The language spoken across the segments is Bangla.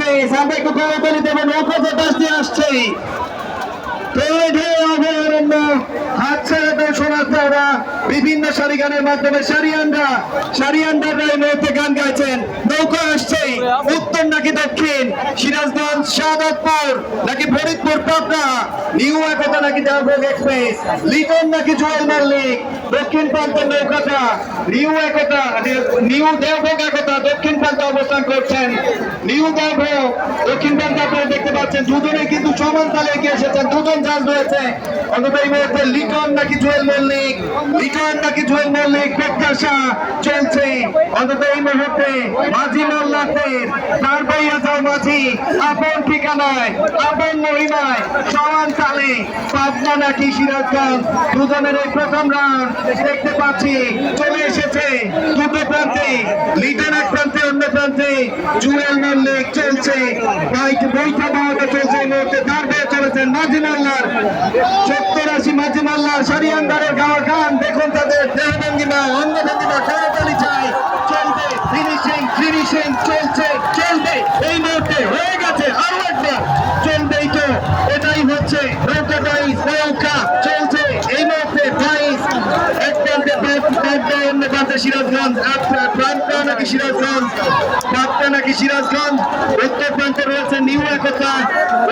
এক্সপ্রেস আমরা একটু করতালি দেবেন নৌকা বাতাস দিয়ে আসছে অভয়ারণ্য হাতছাড়াতে শোনাচ্ছে ওরা বিভিন্ন সারি গানের মাধ্যমে সারিয়ানরা এই মুহূর্তে গান গাইছেন নৌকা আসছে উত্তর নাকি দক্ষিণ সিরাজগঞ্জ শাহাদাতপুর নাকি ফরিদপুর পাবনা নিউ একতা নাকি দেওঘর এক্সপ্রেস লিটন নাকি জুয়েল মল্লিক দক্ষিণ প্রান্তের নৌকাটা নিউ দেওঘর একতা দক্ষিণ প্রান্তে অবস্থান করছেন নিউ দেওঘর দক্ষিণ প্রান্তে আপনারা দেখতে পাচ্ছেন দুজনে কিন্তু সমান তালে এগিয়ে এসেছেন দুজন জাহাজ রয়েছে অন্তত এই মুহূর্তে লিটন নাকি জুয়েল মল্লিক প্রত্যাশা চলছে অন্তত এই মুহূর্তে মাঝি মোল্লাদের তার বইয়া যাও মাঝি আপন ঠিকানায় আপন মহিমায় সমান তালে পাবনা নাকি সিরাজগঞ্জ দুজনের এই প্রথম রাউন্ড দেখতে পাচ্ছি চলে এসেছে দুটো প্রান্তে লিটন এক প্রান্তে অন্য প্রান্তে জুয়েল মল্লিক চলছে বৈঠা বাওয়াটা চলছে এই মুহূর্তে তার বয়ে চলেছেন মাঝি মোল্লার ৭০-৮০ মাঝি মোল্লা সারিয়ানদারের গাওয়া গান দেখুন তাদের দেহভঙ্গিমা অঙ্গভঙ্গিমা করতালি চাই চলবে ফিনিশিং চলবে এই মুহূর্তে হয়ে গেছে আরো একবার চলবেই তো এটাই হচ্ছে নৌকা চলছে এই মুহূর্তে বাইশ এক প্রান্তে পাবনা অন্য প্রান্তে সিরাজগঞ্জ প্রান্তে নাকি সিরাজগঞ্জ পাবনা নাকি সিরাজগঞ্জ উত্তর প্রান্তে রয়েছে নিউ একতা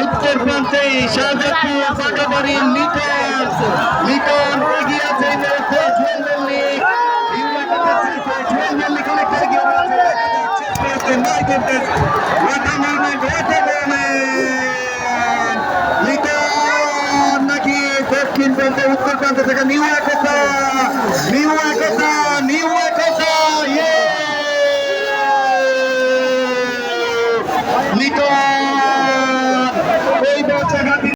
উত্তর প্রান্তে শাহজাদপুর পাকাবাড়ি লিটন এগিয়ে আছে এই মুহূর্তে জুয়েল মল্লিক নিউ একতা জুয়েল মল্লিক অনেকটা এগিয়ে রয়েছে লিটন নাকি দক্ষিণ প্রান্তে উত্তর প্রান্তে থেকে নিউ একতা লিটন